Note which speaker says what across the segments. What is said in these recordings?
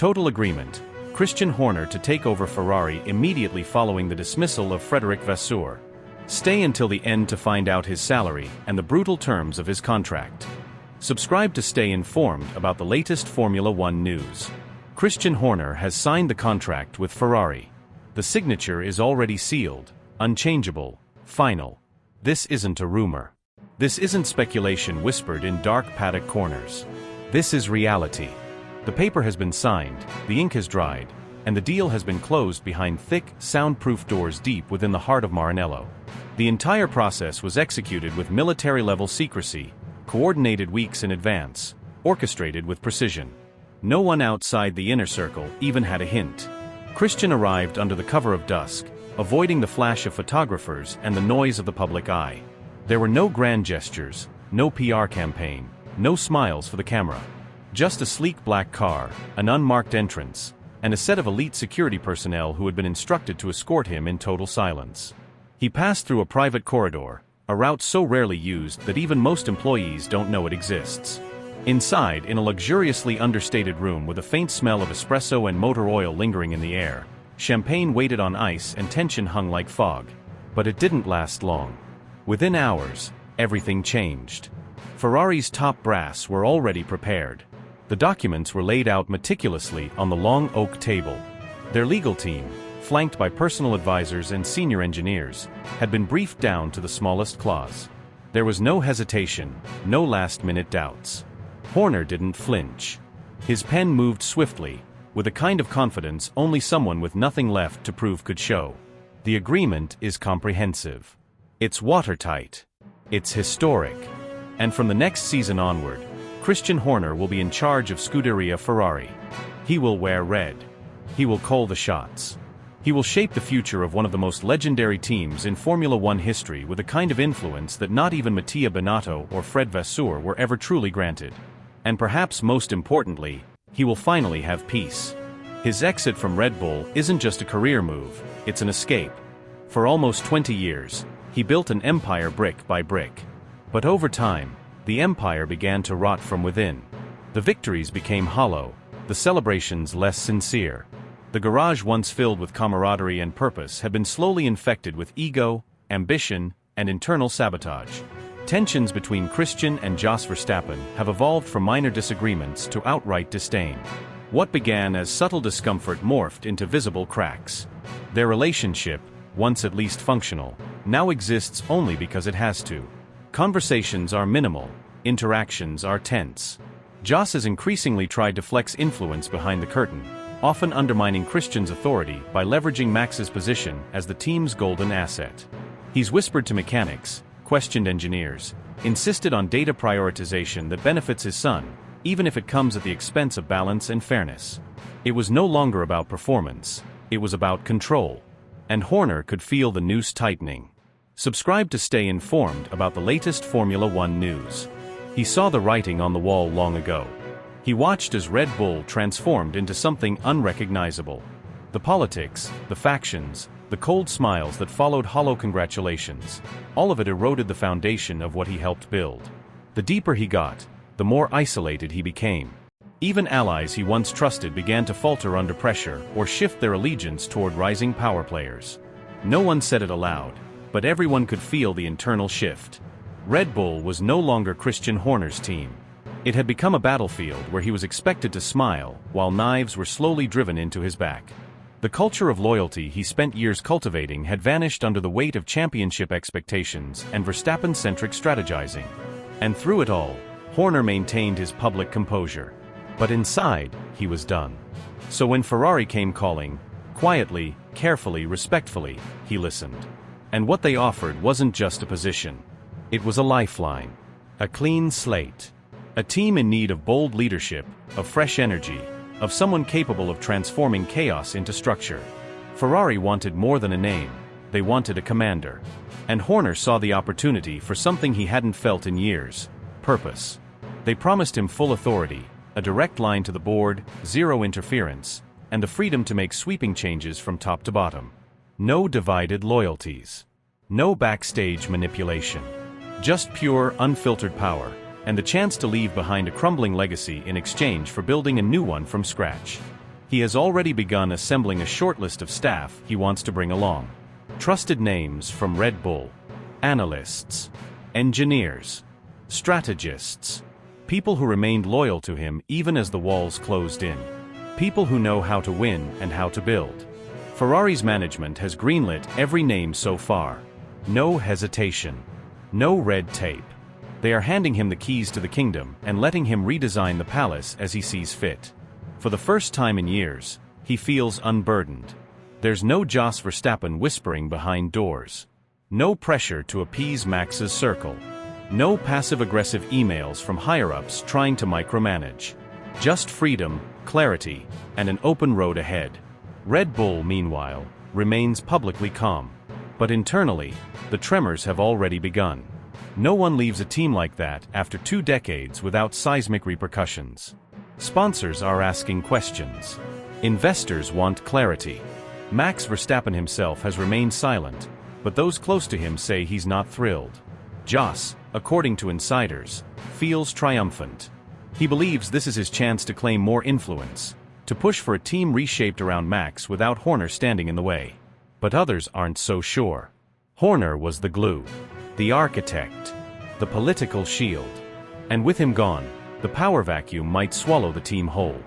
Speaker 1: Total agreement. Christian Horner to take over Ferrari immediately following the dismissal of Frederic Vasseur. Stay until the end to find out his salary and the brutal terms of his contract. Subscribe to stay informed about the latest Formula One news. Christian Horner has signed the contract with Ferrari. The signature is already sealed, unchangeable, final. This isn't a rumor. This isn't speculation whispered in dark paddock corners. This is reality. The paper has been signed, the ink has dried, and the deal has been closed behind thick, soundproof doors deep within the heart of Maranello. The entire process was executed with military-level secrecy, coordinated weeks in advance, orchestrated with precision. No one outside the inner circle even had a hint. Christian arrived under the cover of dusk, avoiding the flash of photographers and the noise of the public eye. There were no grand gestures, no PR campaign, no smiles for the camera. Just a sleek black car, an unmarked entrance, and a set of elite security personnel who had been instructed to escort him in total silence. He passed through a private corridor, a route so rarely used that even most employees don't know it exists. Inside, in a luxuriously understated room with a faint smell of espresso and motor oil lingering in the air, champagne waited on ice and tension hung like fog. But it didn't last long. Within hours, everything changed. Ferrari's top brass were already prepared. The documents were laid out meticulously on the long oak table. Their legal team, flanked by personal advisors and senior engineers, had been briefed down to the smallest clause. There was no hesitation, no last-minute doubts. Horner didn't flinch. His pen moved swiftly, with a kind of confidence only someone with nothing left to prove could show. The agreement is comprehensive. It's watertight. It's historic. And from the next season onward, Christian Horner will be in charge of Scuderia Ferrari. He will wear red. He will call the shots. He will shape the future of one of the most legendary teams in Formula One history with a kind of influence that not even Mattia Binotto or Fred Vasseur were ever truly granted. And perhaps most importantly, he will finally have peace. His exit from Red Bull isn't just a career move, it's an escape. For almost 20 years, he built an empire brick by brick. But over time, the empire began to rot from within. The victories became hollow, the celebrations less sincere. The garage once filled with camaraderie and purpose had been slowly infected with ego, ambition, and internal sabotage. Tensions between Christian and Jos Verstappen have evolved from minor disagreements to outright disdain. What began as subtle discomfort morphed into visible cracks. Their relationship, once at least functional, now exists only because it has to. Conversations are minimal, interactions are tense. Jos has increasingly tried to flex influence behind the curtain, often undermining Christian's authority by leveraging Max's position as the team's golden asset. He's whispered to mechanics, questioned engineers, insisted on data prioritization that benefits his son, even if it comes at the expense of balance and fairness. It was no longer about performance, it was about control. And Horner could feel the noose tightening. Subscribe to stay informed about the latest Formula One news. He saw the writing on the wall long ago. He watched as Red Bull transformed into something unrecognizable. The politics, the factions, the cold smiles that followed hollow congratulations, all of it eroded the foundation of what he helped build. The deeper he got, the more isolated he became. Even allies he once trusted began to falter under pressure or shift their allegiance toward rising power players. No one said it aloud, but everyone could feel the internal shift. Red Bull was no longer Christian Horner's team. It had become a battlefield where he was expected to smile while knives were slowly driven into his back. The culture of loyalty he spent years cultivating had vanished under the weight of championship expectations and Verstappen-centric strategizing. And through it all, Horner maintained his public composure. But inside, he was done. So when Ferrari came calling, quietly, carefully, respectfully, he listened. And what they offered wasn't just a position. It was a lifeline. A clean slate. A team in need of bold leadership, of fresh energy, of someone capable of transforming chaos into structure. Ferrari wanted more than a name, they wanted a commander. And Horner saw the opportunity for something he hadn't felt in years: purpose. They promised him full authority, a direct line to the board, zero interference, and the freedom to make sweeping changes from top to bottom. No divided loyalties. No backstage manipulation. Just pure, unfiltered power, and the chance to leave behind a crumbling legacy in exchange for building a new one from scratch. He has already begun assembling a short list of staff he wants to bring along. Trusted names from Red Bull. Analysts. Engineers. Strategists. People who remained loyal to him even as the walls closed in. People who know how to win and how to build. Ferrari's management has greenlit every name so far. No hesitation. No red tape. They are handing him the keys to the kingdom and letting him redesign the palace as he sees fit. For the first time in years, he feels unburdened. There's no Jos Verstappen whispering behind doors. No pressure to appease Max's circle. No passive-aggressive emails from higher-ups trying to micromanage. Just freedom, clarity, and an open road ahead. Red Bull, meanwhile, remains publicly calm. But internally, the tremors have already begun. No one leaves a team like that after 2 decades without seismic repercussions. Sponsors are asking questions. Investors want clarity. Max Verstappen himself has remained silent, but those close to him say he's not thrilled. Jos, according to insiders, feels triumphant. He believes this is his chance to claim more influence, to push for a team reshaped around Max without Horner standing in the way. But others aren't so sure. Horner was the glue, the architect, the political shield. And with him gone, the power vacuum might swallow the team whole.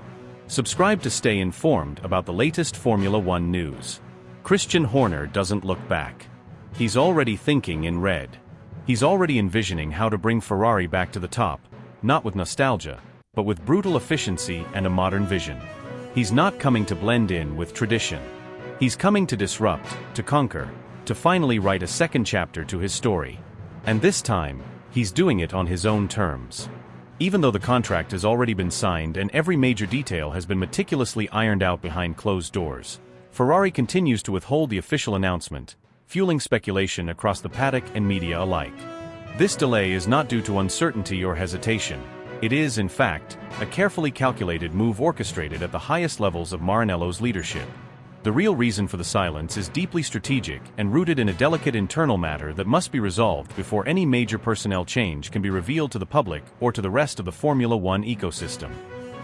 Speaker 1: Subscribe to stay informed about the latest Formula One news. Christian Horner doesn't look back. He's already thinking in red. He's already envisioning how to bring Ferrari back to the top, not with nostalgia, but with brutal efficiency and a modern vision. He's not coming to blend in with tradition. He's coming to disrupt, to conquer, to finally write a second chapter to his story. And this time, he's doing it on his own terms. Even though the contract has already been signed and every major detail has been meticulously ironed out behind closed doors, Ferrari continues to withhold the official announcement, fueling speculation across the paddock and media alike. This delay is not due to uncertainty or hesitation. It is, in fact, a carefully calculated move orchestrated at the highest levels of Maranello's leadership. The real reason for the silence is deeply strategic and rooted in a delicate internal matter that must be resolved before any major personnel change can be revealed to the public or to the rest of the Formula One ecosystem.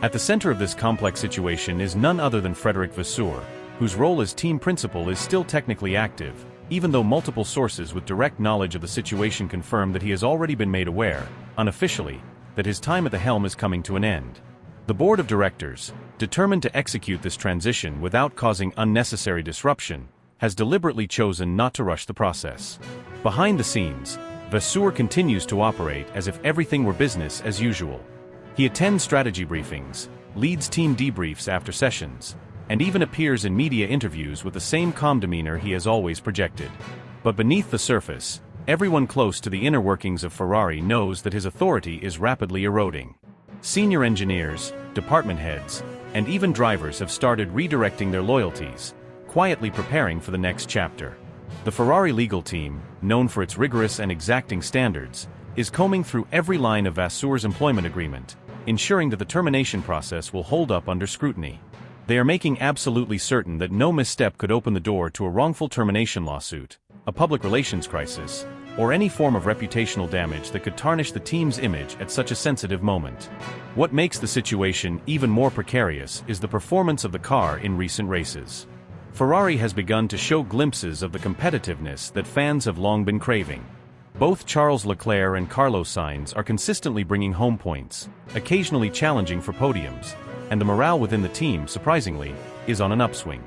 Speaker 1: At the center of this complex situation is none other than Frederic Vasseur, whose role as team principal is still technically active, even though multiple sources with direct knowledge of the situation confirm that he has already been made aware, unofficially, that his time at the helm is coming to an end. The board of directors, determined to execute this transition without causing unnecessary disruption, has deliberately chosen not to rush the process. Behind the scenes, Vasseur continues to operate as if everything were business as usual. He attends strategy briefings, leads team debriefs after sessions, and even appears in media interviews with the same calm demeanor he has always projected. But beneath the surface, everyone close to the inner workings of Ferrari knows that his authority is rapidly eroding. Senior engineers, department heads, and even drivers have started redirecting their loyalties, quietly preparing for the next chapter. The Ferrari legal team, known for its rigorous and exacting standards, is combing through every line of Vasseur's employment agreement, ensuring that the termination process will hold up under scrutiny. They are making absolutely certain that no misstep could open the door to a wrongful termination lawsuit, a public relations crisis, or any form of reputational damage that could tarnish the team's image at such a sensitive moment. What makes the situation even more precarious is the performance of the car in recent races. Ferrari has begun to show glimpses of the competitiveness that fans have long been craving. Both Charles Leclerc and Carlos Sainz are consistently bringing home points, occasionally challenging for podiums, and the morale within the team, surprisingly, is on an upswing.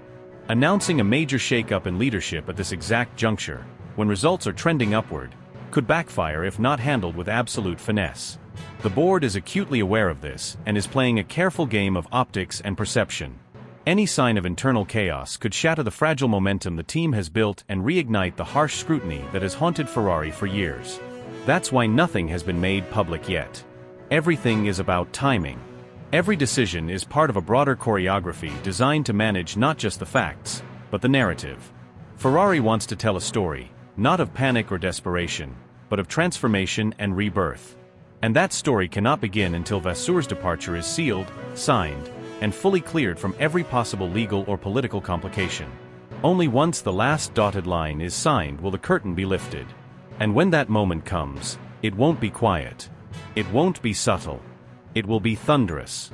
Speaker 1: Announcing a major shakeup in leadership at this exact juncture, when results are trending upward, could backfire if not handled with absolute finesse. The board is acutely aware of this and is playing a careful game of optics and perception. Any sign of internal chaos could shatter the fragile momentum the team has built and reignite the harsh scrutiny that has haunted Ferrari for years. That's why nothing has been made public yet. Everything is about timing. Every decision is part of a broader choreography designed to manage not just the facts, but the narrative. Ferrari wants to tell a story, not of panic or desperation, but of transformation and rebirth. And that story cannot begin until Vasseur's departure is sealed, signed, and fully cleared from every possible legal or political complication. Only once the last dotted line is signed will the curtain be lifted. And when that moment comes, it won't be quiet. It won't be subtle. It will be thunderous.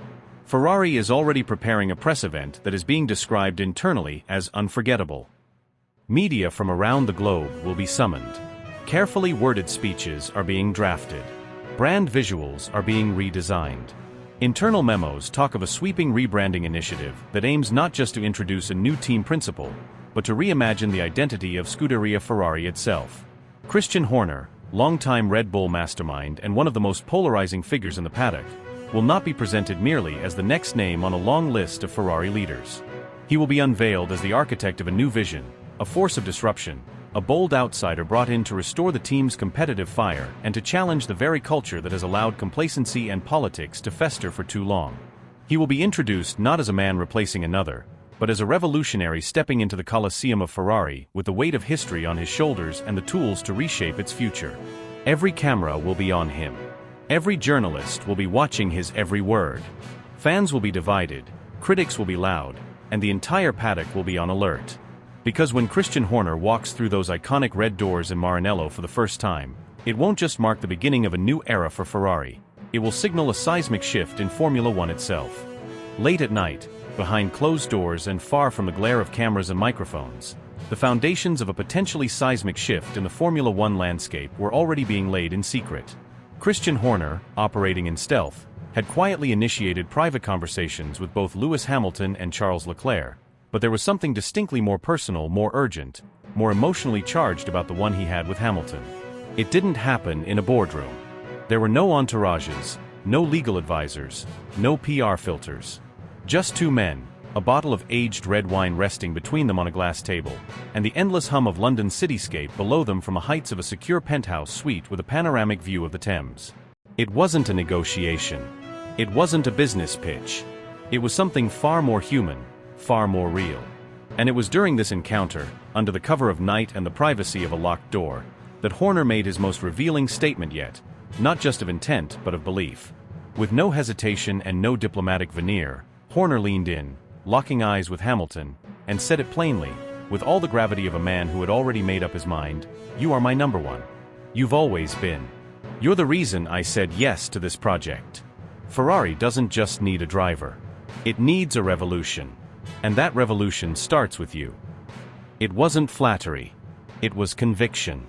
Speaker 1: Ferrari is already preparing a press event that is being described internally as unforgettable. Media from around the globe will be summoned. Carefully worded speeches are being drafted. Brand visuals are being redesigned. Internal memos talk of a sweeping rebranding initiative that aims not just to introduce a new team principle, but to reimagine the identity of Scuderia Ferrari itself. Christian Horner, longtime Red Bull mastermind and one of the most polarizing figures in the paddock, will not be presented merely as the next name on a long list of Ferrari leaders. He will be unveiled as the architect of a new vision, a force of disruption, a bold outsider brought in to restore the team's competitive fire and to challenge the very culture that has allowed complacency and politics to fester for too long. He will be introduced not as a man replacing another, but as a revolutionary stepping into the Colosseum of Ferrari with the weight of history on his shoulders and the tools to reshape its future. Every camera will be on him. Every journalist will be watching his every word. Fans will be divided, critics will be loud, and the entire paddock will be on alert. Because when Christian Horner walks through those iconic red doors in Maranello for the first time, it won't just mark the beginning of a new era for Ferrari, it will signal a seismic shift in Formula One itself. Late at night, behind closed doors and far from the glare of cameras and microphones, the foundations of a potentially seismic shift in the Formula One landscape were already being laid in secret. Christian Horner, operating in stealth, had quietly initiated private conversations with both Lewis Hamilton and Charles Leclerc, but there was something distinctly more personal, more urgent, more emotionally charged about the one he had with Hamilton. It didn't happen in a boardroom. There were no entourages, no legal advisors, no PR filters. Just two men, a bottle of aged red wine resting between them on a glass table, and the endless hum of London's cityscape below them from the heights of a secure penthouse suite with a panoramic view of the Thames. It wasn't a negotiation. It wasn't a business pitch. It was something far more human, far more real. And it was during this encounter, under the cover of night and the privacy of a locked door, that Horner made his most revealing statement yet, not just of intent but of belief. With no hesitation and no diplomatic veneer, Horner leaned in, locking eyes with Hamilton, and said it plainly, with all the gravity of a man who had already made up his mind, "You are my number one. You've always been. You're the reason I said yes to this project. Ferrari doesn't just need a driver. It needs a revolution. And that revolution starts with you." It wasn't flattery. It was conviction.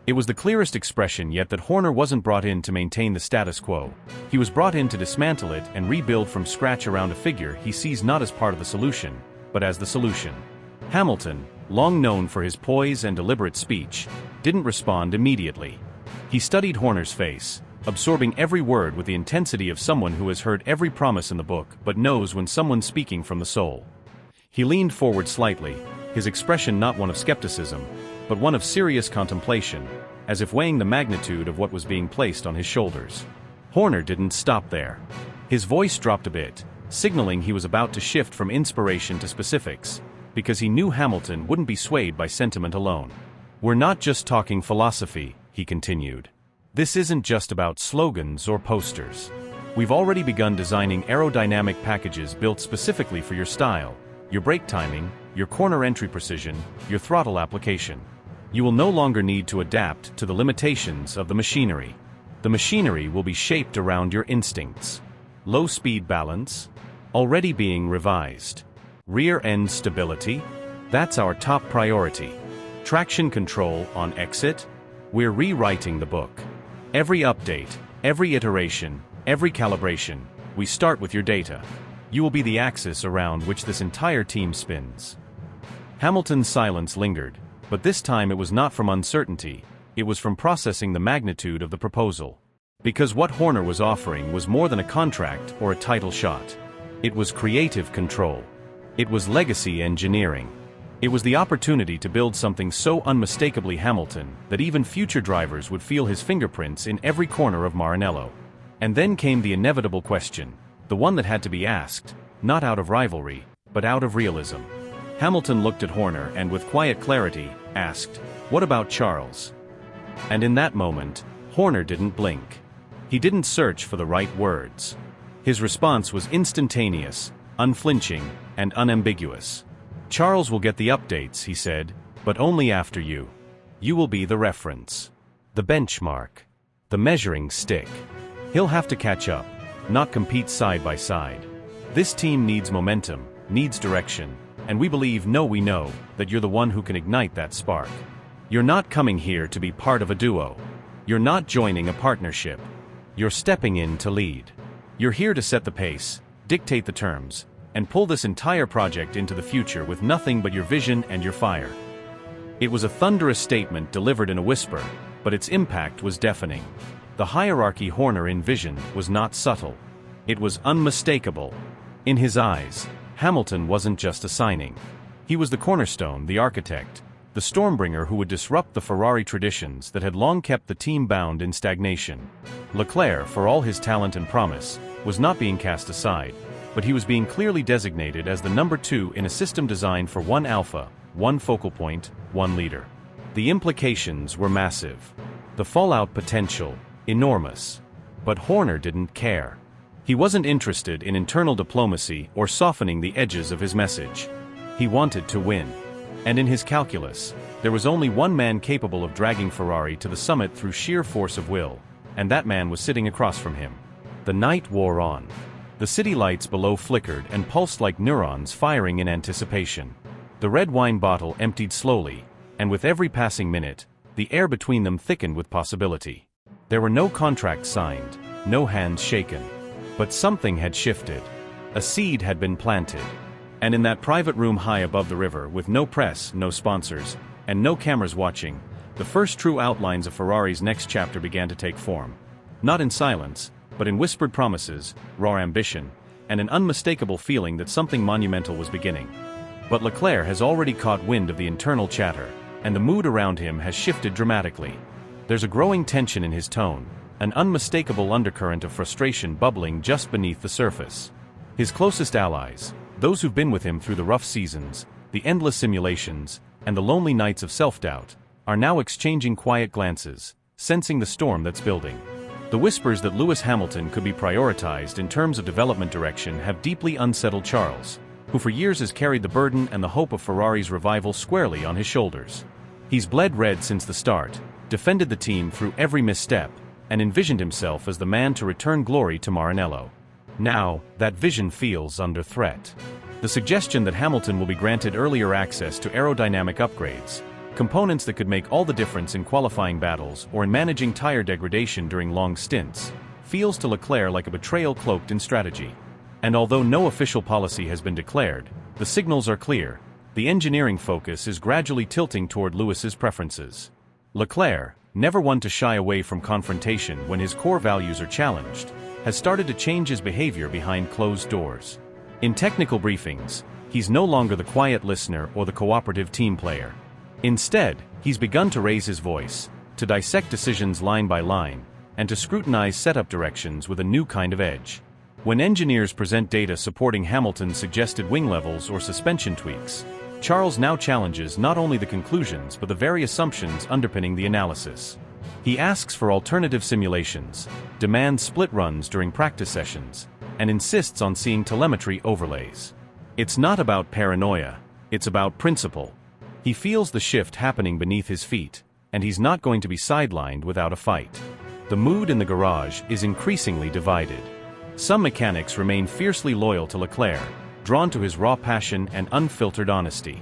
Speaker 1: It was the clearest expression yet that Horner wasn't brought in to maintain the status quo. He was brought in to dismantle it and rebuild from scratch around a figure he sees not as part of the solution, but as the solution. Hamilton, long known for his poise and deliberate speech, didn't respond immediately. He studied Horner's face, absorbing every word with the intensity of someone who has heard every promise in the book but knows when someone's speaking from the soul. He leaned forward slightly, his expression not one of skepticism, but one of serious contemplation, as if weighing the magnitude of what was being placed on his shoulders. Horner didn't stop there. His voice dropped a bit, signaling he was about to shift from inspiration to specifics, because he knew Hamilton wouldn't be swayed by sentiment alone. "We're not just talking philosophy," he continued. "This isn't just about slogans or posters. We've already begun designing aerodynamic packages built specifically for your style, your brake timing, your corner entry precision, your throttle application. You will no longer need to adapt to the limitations of the machinery. The machinery will be shaped around your instincts. Low speed balance, already being revised. Rear end stability, that's our top priority. Traction control on exit, we're rewriting the book. Every update, every iteration, every calibration, we start with your data. You will be the axis around which this entire team spins." Hamilton's silence lingered, but this time it was not from uncertainty, it was from processing the magnitude of the proposal. Because what Horner was offering was more than a contract or a title shot. It was creative control. It was legacy engineering. It was the opportunity to build something so unmistakably Hamilton that even future drivers would feel his fingerprints in every corner of Maranello. And then came the inevitable question, the one that had to be asked, not out of rivalry, but out of realism. Hamilton looked at Horner and with quiet clarity, asked, "What about Charles?" And in that moment, Horner didn't blink. He didn't search for the right words. His response was instantaneous, unflinching, and unambiguous. "Charles will get the updates," he said, "but only after you. You will be the reference. The benchmark. The measuring stick. He'll have to catch up, not compete side by side. This team needs momentum, needs direction, and we believe we know that you're the one who can ignite that spark. You're not coming here to be part of a duo. You're not joining a partnership. You're stepping in to lead. You're here to set the pace, dictate the terms, and pull this entire project into the future with nothing but your vision and your fire. It was a thunderous statement delivered in a whisper, but its impact was deafening. The hierarchy Horner envisioned was not subtle. It was unmistakable. In his eyes, Hamilton wasn't just a signing. He was the cornerstone, the architect, the stormbringer who would disrupt the Ferrari traditions that had long kept the team bound in stagnation. Leclerc, for all his talent and promise, was not being cast aside, but he was being clearly designated as the number 2 in a system designed for one alpha, one focal point, one leader. The implications were massive. The fallout potential, enormous. But Horner didn't care. He wasn't interested in internal diplomacy or softening the edges of his message. He wanted to win. And in his calculus, there was only one man capable of dragging Ferrari to the summit through sheer force of will, and that man was sitting across from him. The night wore on. The city lights below flickered and pulsed like neurons firing in anticipation. The red wine bottle emptied slowly, and with every passing minute, the air between them thickened with possibility. There were no contracts signed, no hands shaken. But something had shifted. A seed had been planted. And in that private room high above the river, with no press, no sponsors, and no cameras watching, the first true outlines of Ferrari's next chapter began to take form. Not in silence, but in whispered promises, raw ambition, and an unmistakable feeling that something monumental was beginning. But Leclerc has already caught wind of the internal chatter, and the mood around him has shifted dramatically. There's a growing tension in his tone, an unmistakable undercurrent of frustration bubbling just beneath the surface. His closest allies, those who've been with him through the rough seasons, the endless simulations, and the lonely nights of self-doubt, are now exchanging quiet glances, sensing the storm that's building. The whispers that Lewis Hamilton could be prioritized in terms of development direction have deeply unsettled Charles, who for years has carried the burden and the hope of Ferrari's revival squarely on his shoulders. He's bled red since the start, defended the team through every misstep, and envisioned himself as the man to return glory to Maranello. Now, that vision feels under threat. The suggestion that Hamilton will be granted earlier access to aerodynamic upgrades, components that could make all the difference in qualifying battles or in managing tire degradation during long stints, feels to Leclerc like a betrayal cloaked in strategy. And although no official policy has been declared, the signals are clear. The engineering focus is gradually tilting toward Lewis's preferences. Leclerc, never one to shy away from confrontation when his core values are challenged, has started to change his behavior behind closed doors. In technical briefings, he's no longer the quiet listener or the cooperative team player. Instead, he's begun to raise his voice, to dissect decisions line by line, and to scrutinize setup directions with a new kind of edge. When engineers present data supporting Hamilton's suggested wing levels or suspension tweaks, Charles now challenges not only the conclusions but the very assumptions underpinning the analysis. He asks for alternative simulations, demands split runs during practice sessions, and insists on seeing telemetry overlays. It's not about paranoia, it's about principle. He feels the shift happening beneath his feet, and he's not going to be sidelined without a fight. The mood in the garage is increasingly divided. Some mechanics remain fiercely loyal to Leclerc, drawn to his raw passion and unfiltered honesty.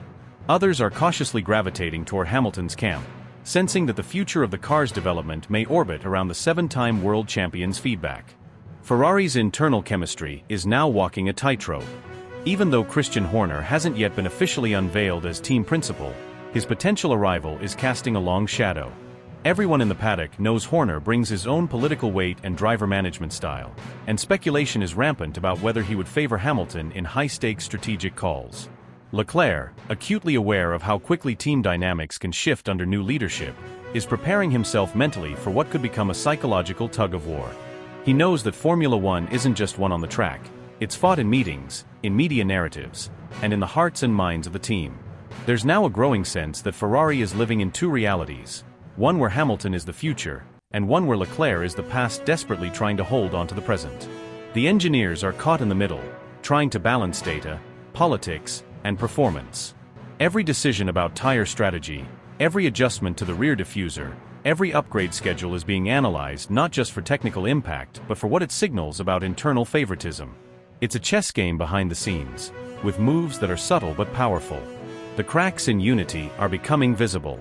Speaker 1: Others are cautiously gravitating toward Hamilton's camp, sensing that the future of the car's development may orbit around the 7-time world champion's feedback. Ferrari's internal chemistry is now walking a tightrope. Even though Christian Horner hasn't yet been officially unveiled as team principal, his potential arrival is casting a long shadow. Everyone in the paddock knows Horner brings his own political weight and driver management style, and speculation is rampant about whether he would favor Hamilton in high-stakes strategic calls. Leclerc, acutely aware of how quickly team dynamics can shift under new leadership, is preparing himself mentally for what could become a psychological tug-of-war. He knows that Formula One isn't just won on the track, it's fought in meetings, in media narratives, and in the hearts and minds of the team. There's now a growing sense that Ferrari is living in two realities, one where Hamilton is the future, and one where Leclerc is the past desperately trying to hold on to the present. The engineers are caught in the middle, trying to balance data, politics, and performance. Every decision about tire strategy, every adjustment to the rear diffuser, every upgrade schedule is being analyzed not just for technical impact but for what it signals about internal favoritism. It's a chess game behind the scenes, with moves that are subtle but powerful. The cracks in unity are becoming visible.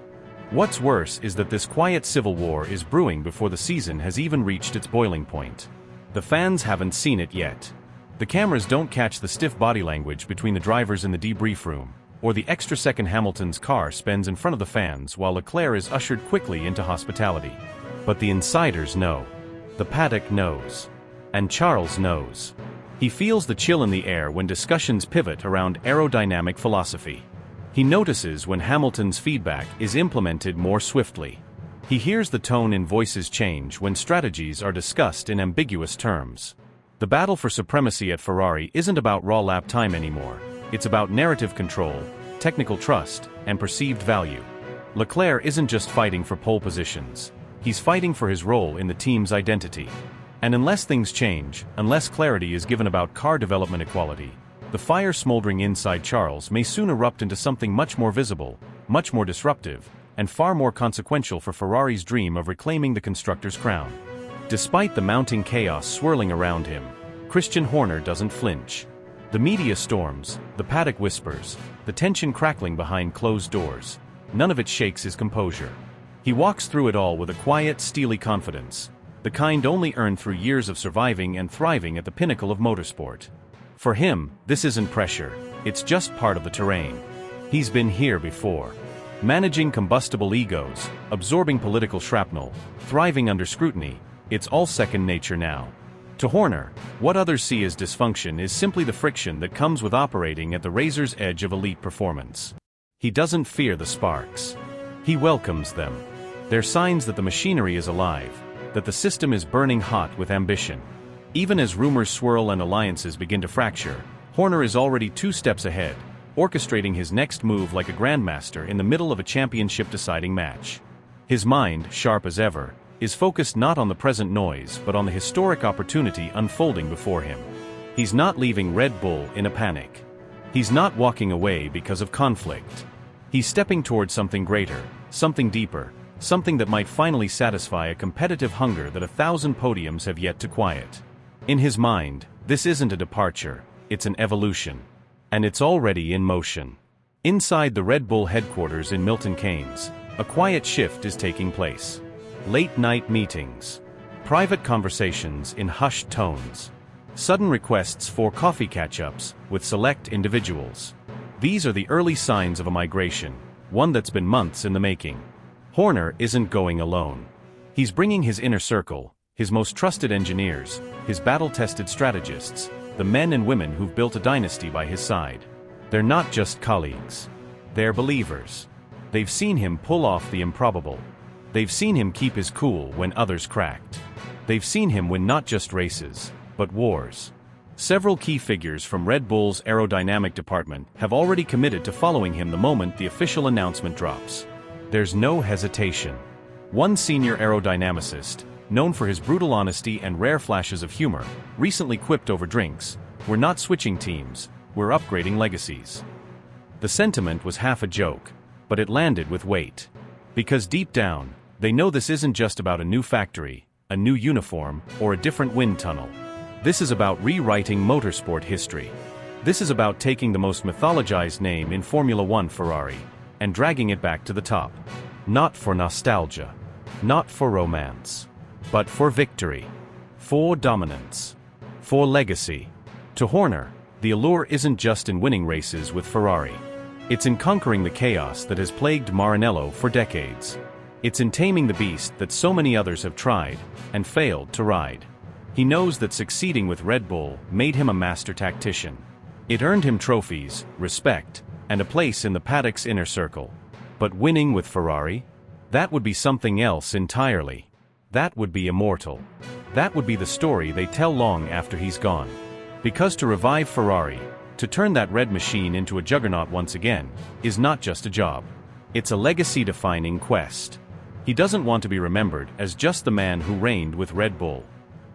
Speaker 1: What's worse is that this quiet civil war is brewing before the season has even reached its boiling point. The fans haven't seen it yet. The cameras don't catch the stiff body language between the drivers in the debrief room, or the extra second Hamilton's car spends in front of the fans while Leclerc is ushered quickly into hospitality. But the insiders know. The Paddock knows. And Charles knows. He feels the chill in the air when discussions pivot around aerodynamic philosophy. He notices when Hamilton's feedback is implemented more swiftly. He hears the tone in voices change when strategies are discussed in ambiguous terms. The battle for supremacy at Ferrari isn't about raw lap time anymore. It's about narrative control, technical trust, and perceived value. Leclerc isn't just fighting for pole positions. He's fighting for his role in the team's identity. And unless things change, unless clarity is given about car development equality, the fire smoldering inside Charles may soon erupt into something much more visible, much more disruptive, and far more consequential for Ferrari's dream of reclaiming the constructor's crown. Despite the mounting chaos swirling around him, Christian Horner doesn't flinch. The media storms, the Paddock whispers, the tension crackling behind closed doors, none of it shakes his composure. He walks through it all with a quiet, steely confidence, the kind only earned through years of surviving and thriving at the pinnacle of motorsport. For him, this isn't pressure, it's just part of the terrain. He's been here before. Managing combustible egos, absorbing political shrapnel, thriving under scrutiny, it's all second nature now. To Horner, what others see as dysfunction is simply the friction that comes with operating at the razor's edge of elite performance. He doesn't fear the sparks. He welcomes them. They're signs that the machinery is alive, that the system is burning hot with ambition. Even as rumors swirl and alliances begin to fracture, Horner is already 2 steps ahead, orchestrating his next move like a grandmaster in the middle of a championship-deciding match. His mind, sharp as ever, is focused not on the present noise but on the historic opportunity unfolding before him. He's not leaving Red Bull in a panic. He's not walking away because of conflict. He's stepping towards something greater, something deeper, something that might finally satisfy a competitive hunger that 1,000 podiums have yet to quiet. In his mind, this isn't a departure, it's an evolution. And it's already in motion. Inside the Red Bull headquarters in Milton Keynes, a quiet shift is taking place. Late-night meetings. Private conversations in hushed tones. Sudden requests for coffee catch-ups with select individuals. These are the early signs of a migration, one that's been months in the making. Horner isn't going alone. He's bringing his inner circle, his most trusted engineers, his battle-tested strategists, the men and women who've built a dynasty by his side. They're not just colleagues. They're believers. They've seen him pull off the improbable. They've seen him keep his cool when others cracked. They've seen him win not just races, but wars. Several key figures from Red Bull's aerodynamic department have already committed to following him the moment the official announcement drops. There's no hesitation. One senior aerodynamicist, known for his brutal honesty and rare flashes of humor, recently quipped over drinks, "We're not switching teams, we're upgrading legacies." The sentiment was half a joke, but it landed with weight. Because deep down, they know this isn't just about a new factory, a new uniform, or a different wind tunnel. This is about rewriting motorsport history. This is about taking the most mythologized name in Formula One, Ferrari, and dragging it back to the top. Not for nostalgia. Not for romance. But for victory. For dominance. For legacy. To Horner, the allure isn't just in winning races with Ferrari. It's in conquering the chaos that has plagued Maranello for decades. It's in taming the beast that so many others have tried and failed to ride. He knows that succeeding with Red Bull made him a master tactician. It earned him trophies, respect, and a place in the Paddock's inner circle. But winning with Ferrari? That would be something else entirely. That would be immortal. That would be the story they tell long after he's gone. Because to revive Ferrari, to turn that red machine into a juggernaut once again, is not just a job. It's a legacy-defining quest. He doesn't want to be remembered as just the man who reigned with Red Bull.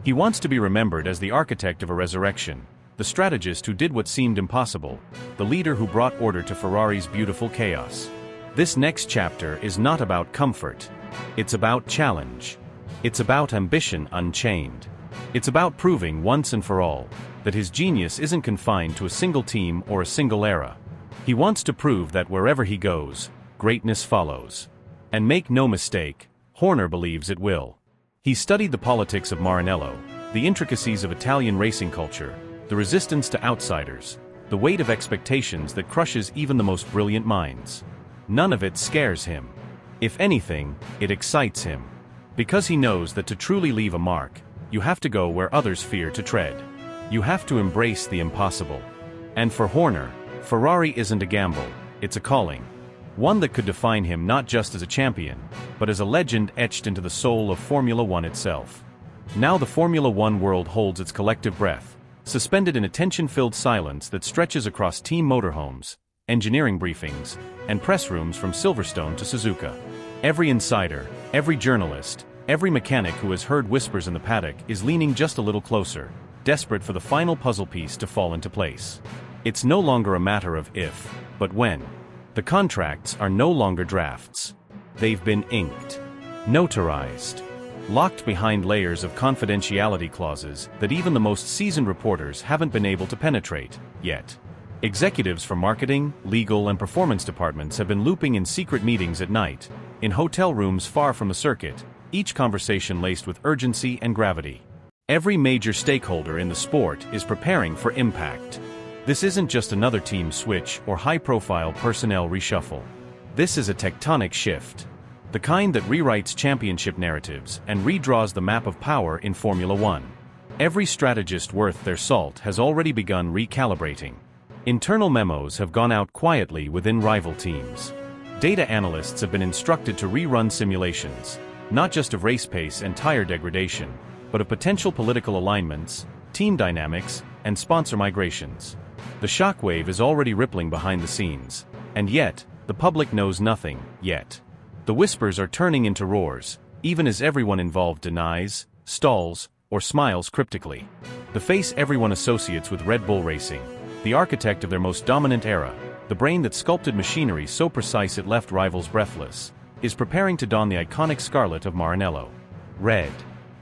Speaker 1: He wants to be remembered as the architect of a resurrection, the strategist who did what seemed impossible, the leader who brought order to Ferrari's beautiful chaos. This next chapter is not about comfort. It's about challenge. It's about ambition unchained. It's about proving once and for all that his genius isn't confined to a single team or a single era. He wants to prove that wherever he goes, greatness follows. And make no mistake, Horner believes it will. He studied the politics of Maranello, the intricacies of Italian racing culture, the resistance to outsiders, the weight of expectations that crushes even the most brilliant minds. None of it scares him. If anything, it excites him. Because he knows that to truly leave a mark, you have to go where others fear to tread. You have to embrace the impossible. And for Horner, Ferrari isn't a gamble, it's a calling. One that could define him not just as a champion, but as a legend etched into the soul of Formula One itself. Now the Formula One world holds its collective breath, suspended in a tension-filled silence that stretches across team motorhomes, engineering briefings, and press rooms from Silverstone to Suzuka. Every insider, every journalist, every mechanic who has heard whispers in the paddock is leaning just a little closer, desperate for the final puzzle piece to fall into place. It's no longer a matter of if, but when. The contracts are no longer drafts. They've been inked, notarized, locked behind layers of confidentiality clauses that even the most seasoned reporters haven't been able to penetrate, yet. Executives from marketing, legal, and performance departments have been looping in secret meetings at night, in hotel rooms far from the circuit, each conversation laced with urgency and gravity. Every major stakeholder in the sport is preparing for impact. This isn't just another team switch or high-profile personnel reshuffle. This is a tectonic shift. The kind that rewrites championship narratives and redraws the map of power in Formula One. Every strategist worth their salt has already begun recalibrating. Internal memos have gone out quietly within rival teams. Data analysts have been instructed to rerun simulations, not just of race pace and tire degradation, but of potential political alignments, team dynamics, and sponsor migrations. The shockwave is already rippling behind the scenes, and yet, the public knows nothing, yet. The whispers are turning into roars, even as everyone involved denies, stalls, or smiles cryptically. The face everyone associates with Red Bull Racing, the architect of their most dominant era, the brain that sculpted machinery so precise it left rivals breathless, is preparing to don the iconic scarlet of Maranello. Red.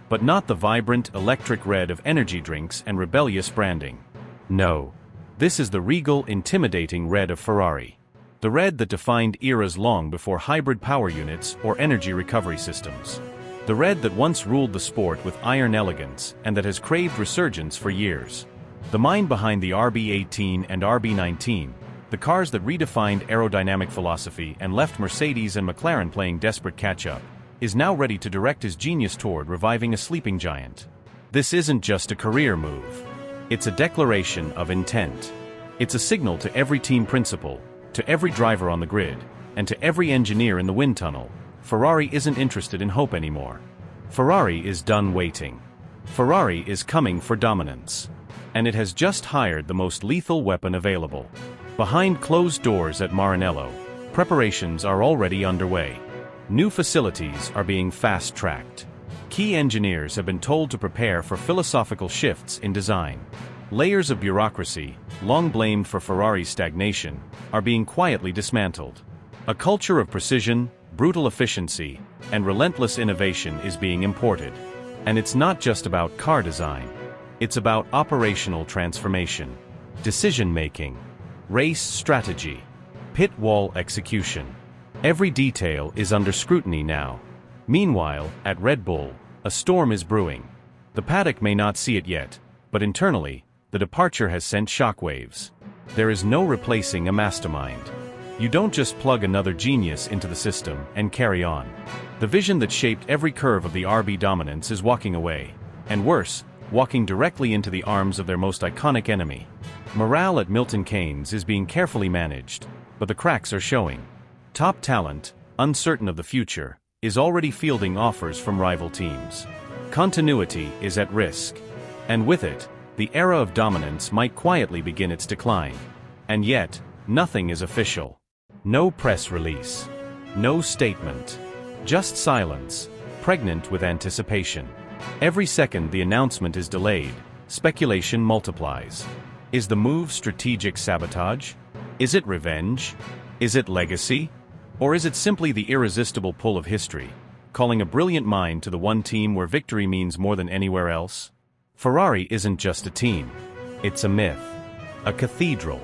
Speaker 1: But not the vibrant, electric red of energy drinks and rebellious branding. No. This is the regal, intimidating red of Ferrari. The red that defined eras long before hybrid power units or energy recovery systems. The red that once ruled the sport with iron elegance and that has craved resurgence for years. The mind behind the RB18 and RB19, the cars that redefined aerodynamic philosophy and left Mercedes and McLaren playing desperate catch-up, is now ready to direct his genius toward reviving a sleeping giant. This isn't just a career move. It's a declaration of intent. It's a signal to every team principal, to every driver on the grid, and to every engineer in the wind tunnel. Ferrari isn't interested in hope anymore. Ferrari is done waiting. Ferrari is coming for dominance. And it has just hired the most lethal weapon available. Behind closed doors at Maranello, preparations are already underway. New facilities are being fast-tracked. Key engineers have been told to prepare for philosophical shifts in design. Layers of bureaucracy, long blamed for Ferrari's stagnation, are being quietly dismantled. A culture of precision, brutal efficiency, and relentless innovation is being imported. And it's not just about car design. It's about operational transformation, decision-making, race strategy, pit wall execution. Every detail is under scrutiny now. Meanwhile, at Red Bull, a storm is brewing. The paddock may not see it yet, but internally, the departure has sent shockwaves. There is no replacing a mastermind. You don't just plug another genius into the system and carry on. The vision that shaped every curve of the RB dominance is walking away, and worse, walking directly into the arms of their most iconic enemy. Morale at Milton Keynes is being carefully managed, but the cracks are showing. Top talent, uncertain of the future, is already fielding offers from rival teams. Continuity is at risk. And with it, the era of dominance might quietly begin its decline. And yet, nothing is official. No press release. No statement. Just silence, pregnant with anticipation. Every second the announcement is delayed, speculation multiplies. Is the move strategic sabotage? Is it revenge? Is it legacy? Or is it simply the irresistible pull of history, calling a brilliant mind to the one team where victory means more than anywhere else? Ferrari isn't just a team. It's a myth. A cathedral.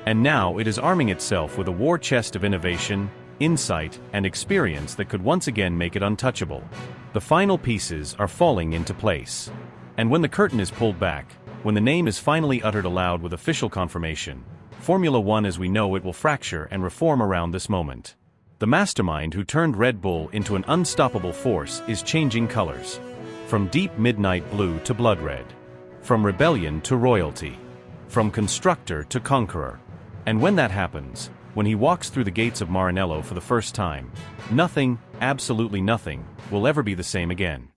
Speaker 1: And now it is arming itself with a war chest of innovation, insight, and experience that could once again make it untouchable. The final pieces are falling into place. And when the curtain is pulled back, when the name is finally uttered aloud with official confirmation, Formula One as we know it will fracture and reform around this moment. The mastermind who turned Red Bull into an unstoppable force is changing colors. From deep midnight blue to blood red. From rebellion to royalty. From constructor to conqueror. And when that happens, when he walks through the gates of Maranello for the first time, nothing, absolutely nothing, will ever be the same again.